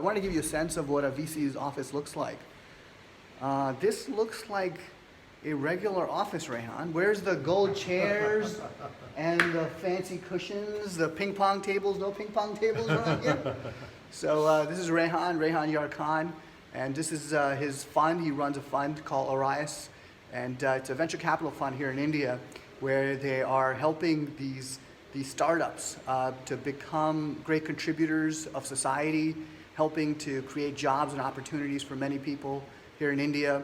I want to give you a sense of what a VC's office looks like. This looks like a regular office, Rehan. Where's the gold chairs and the fancy cushions, the ping pong tables? No ping pong tables around here. So this is Rehan Yar Khan, and this is his fund. He runs a fund called Orios, and it's a venture capital fund here in India where they are helping these startups to become great contributors of society, helping to create jobs and opportunities for many people here in India.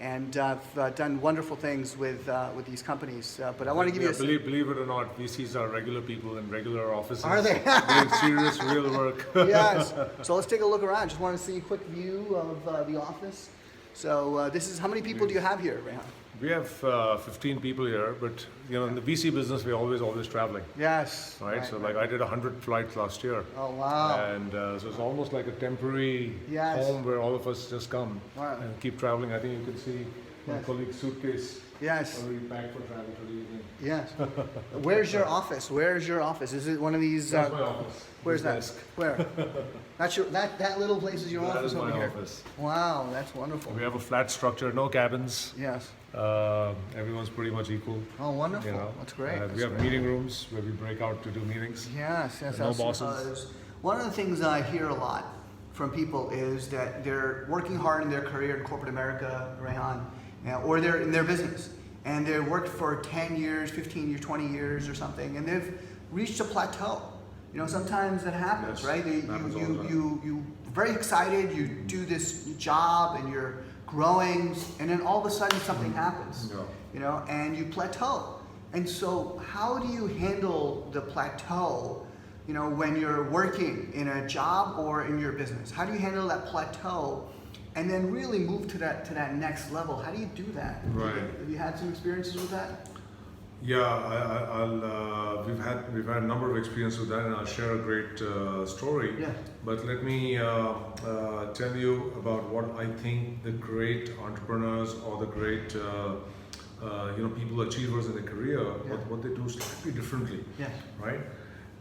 And I've done wonderful things with these companies. But I want to give you a... Believe it or not, VCs are regular people in regular offices. Are they? Doing serious, real work. Yes. So let's take a look around. Just want to see a quick view of the office. So this is, how many people do you have here, Rehan? We have 15 people here, but in the VC business, we're always traveling. Yes. Right? So like I did 100 flights last year. Oh, wow. And so it's almost like a temporary Yes. home where all of us just come Wow. and keep traveling. I think you can see my Yes. colleague's suitcase Yes. already packed for travel for the evening. Yes. Where's your office? Where's your office? Is it one of these? That's my office. Where's This that? desk. Where? That's your that little place is your That office is over my here. office. Wow, that's wonderful. We have a flat structure, no cabins. Yes. Everyone's pretty much equal. Oh, wonderful. You know, That's great. we That's have great. meeting rooms where we break out to do meetings. Yes, yes. No that's bosses. One of the things I hear a lot from people is that they're working hard in their career in corporate America, Rehan, or they're in their business, and they worked for 10 years, 15 years, 20 years or something, and they've reached a plateau. Sometimes that happens, Yes, right? happens all the time. You very excited, you do this job and you're growing, and then all of a sudden something happens, and you plateau. And so how do you handle the plateau, when you're working in a job or in your business? How do you handle that plateau and then really move to that next level? How do you do that? Right. Have you had some experiences with that? Yeah, we've had a number of experiences with that, and I'll share a great story. Yeah. But let me tell you about what I think the great entrepreneurs or the great people, achievers in their career, what they do slightly differently. Yes. Right?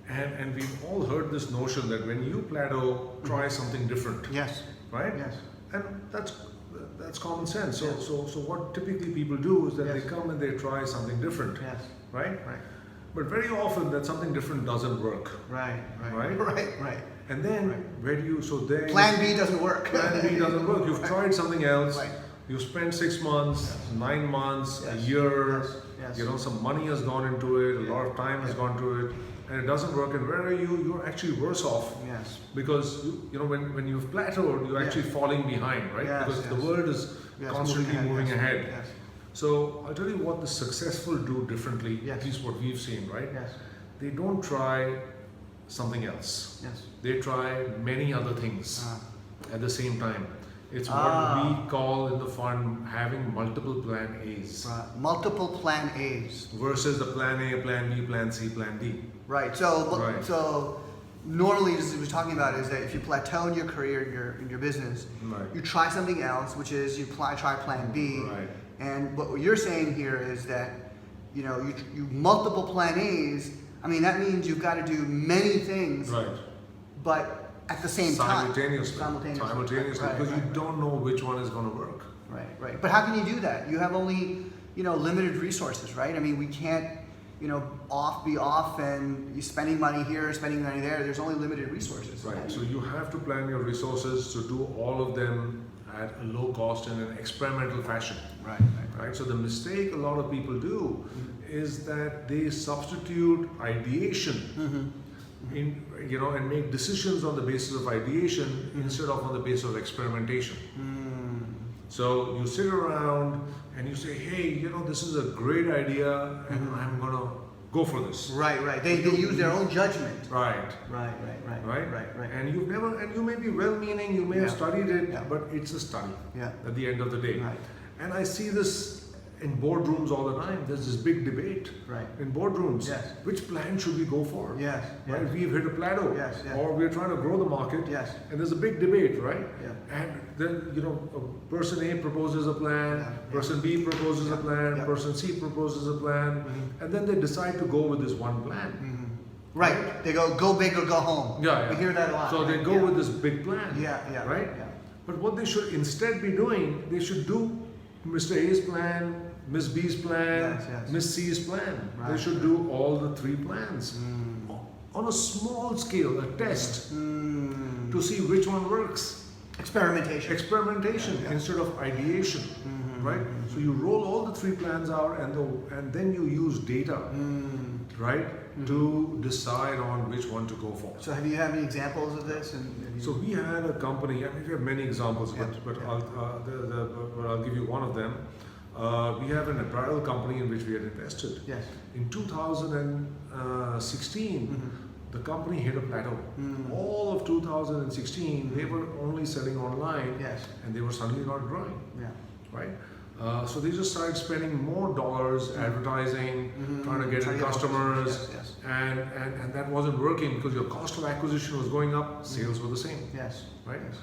And we've all heard this notion that when you plateau, try something different. Yes. Right? Yes. And that's common sense. So what typically people do is that Yes. they come and they try something different. Yes. Right? Right. But very often that something different doesn't work. Right. Right? Right. And then where do you Plan B doesn't work. Plan B doesn't work. You've tried something else. Right. You've spent 6 months, 9 months, a Yes. year. Yes. Some money has gone into it, a lot of time has gone to it, and it doesn't work. And where are you? You're actually worse off. Yes. Because when you've plateaued, you're actually falling behind, right? Yes, because yes. the world is constantly moving ahead. Yes. So I'll tell you what the successful do differently, Yes. at least what we've seen, right? Yes. They don't try something else. Yes. They try many other things at the same time. It's what we call in the fund having multiple plan A's. Multiple plan A's. Versus the plan A, plan B, plan C, plan D. Right. So Right. so normally, as we were talking about, is that if you plateau in your career, in your business, Right. you try something else, which is you try plan B. Right. And what you're saying here is that you multiple plan A's. I mean, that means you've got to do many things, Right. but at the same time. Simultaneously. Right, Because you right. don't know which one is going to work. Right. But how can you do that? You have only, limited resources, right? I mean, we can't, be off and you spending money here, spending money there. There's only limited resources. Right. So you have to plan your resources to do all of them at a low cost in an experimental fashion. Right. So the mistake a lot of people do is that they substitute ideation and make decisions on the basis of ideation instead of on the basis of experimentation. So you sit around and you say, hey, this is a great idea and I'm going to go for this. Right. They use their own judgment. Right. Right. And you may be well-meaning, you may have studied it, but it's a study at the end of the day. Right. And I see this in boardrooms all the time. There's this big debate in boardrooms. Yes. Which plan should we go for? Yes. Right? We've hit a plateau. Yes. Or we're trying to grow the market. Yes. And there's a big debate, right? Yeah. And then, person A proposes a plan, person B proposes a plan, person C proposes a plan, and then they decide to go with this one plan. Right. They go big or go home. Yeah. We hear that a lot. So they right? go Yeah. with this big plan. Yeah. Right? Yeah. But what they should instead be doing, they should do Mr. A's plan, Miss B's plan, Yes. Miss C's plan. Right. They should do all the 3 plans. Mm. On a small scale, a test Mm. to see which one works. Experimentation. Experimentation Yeah. instead of ideation, Mhm. right? So you roll all the 3 plans out and then you use data, Mm. right, to decide on which one to go for. So have you had any examples of this? And So we had a company, I mean, we have many examples, Yeah, but yeah. I'll give you one of them. We have an apparel company in which we had invested. Yes. In 2016, Mhm. the company hit a plateau. Mm. All of 2016, they were only selling online, Yes. and they were suddenly not growing, Yeah. right? So they just started spending more dollars advertising, Mhm. trying to get in customers, Yes. and that wasn't working because your cost of acquisition was going up, sales were the same, Yes. right? Yes.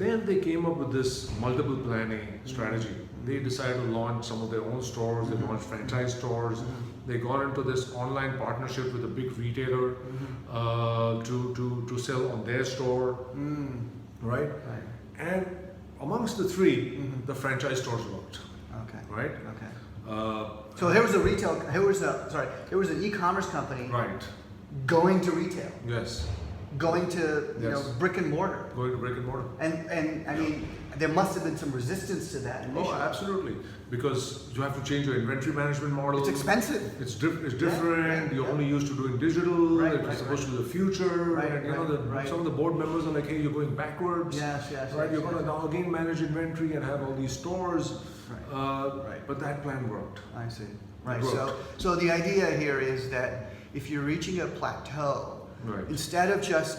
Then they came up with this multiple planning strategy. Mhm. They decided to launch some of their own stores, they Mhm. launched franchise stores, Mhm. they got into this online partnership with a big retailer Mhm. to sell on their store, Mm. right? Right. And amongst the 3, Mhm. the franchise stores worked, Okay. right? Okay. Uh, So there was an e-commerce company right, going to retail, yes, going to Yes. brick and mortar, going to brick and mortar. and I mean there must have been some resistance to that initially. Oh, absolutely, because you have to change your inventory management model. It's expensive. It's different. yeah, You're yeah. only used to doing digital. Right, it was right, supposed to be the future. Right, and you know, right. some of the board members are like, "Hey, you're going backwards." Yes. Right. You're going to now again manage inventory and have all these stores. Right. Right. But that plan worked. I see. Right. Growth. So the idea here is that if you're reaching a plateau, Right. instead of just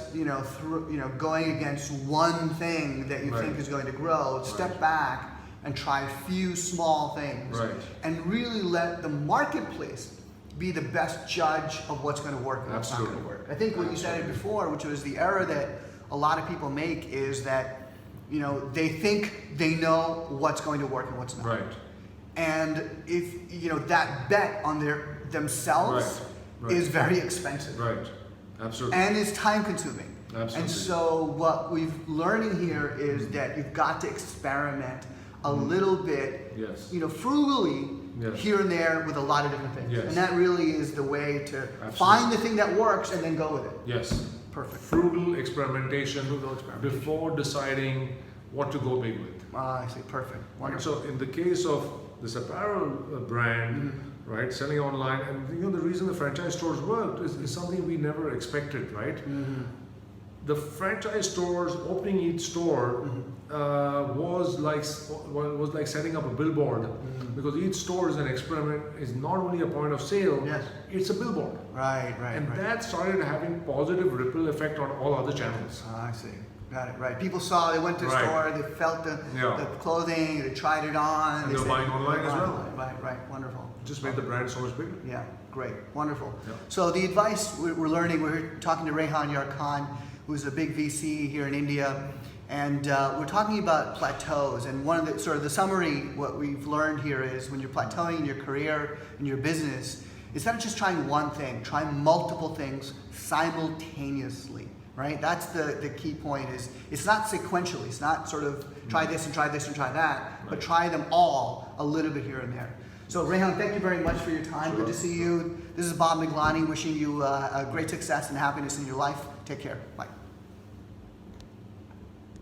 going against one thing that you Right. think is going to grow, step back and try a few small things, Right. and really let the marketplace be the best judge of what's going to work and what's not going to Absolutely. work. I think what you said Absolutely. before, which was the error that a lot of people make, is that they think they know what's going to work and what's not. Right. And if that bet on themselves Right. is very expensive Right. Absolutely. and is time consuming. Absolutely. And so what we've learning here is that you've got to experiment a little bit, Yes. frugally Yes. here and there with a lot of different things. Yes. And that really is the way to Absolutely. find the thing that works and then go with it. Yes. Perfect. Frugal experimentation before deciding what to go big with. I see. Perfect. Wonderful. So in the case of this apparel brand, right, selling online, and the reason the franchise stores worked is something we never expected, right? Mhm. The franchise stores, opening each store, was like setting up a billboard, because each store is an experiment. Is not only a point of sale, Yes. it's a billboard, Right. and Right. that started having positive ripple effect on all other channels. I see. Got it. Right. People saw. They went to the Right. store. They felt the Yeah. clothing. They tried it on. And they were said- buying online as well. Right. Wonderful. Just made the brand so much bigger. Yeah. Great. Wonderful. Yeah. So the advice we're learning. We're talking to Rehan Yar Khan, who's a big VC here in India, and we're talking about plateaus. And one of the sort of the summary, what we've learned here is when you're plateauing in your career, in your business, instead of just trying one thing, try multiple things simultaneously. Right? That's the key point. Is it's not sequentially. It's not sort of try this and try this and try that, but try them all a little bit here and there. So Rehan, thank you very much for your time. Sure. Good to see you. This is Bob Miglani wishing you great success and happiness in your life. Take care. Bye.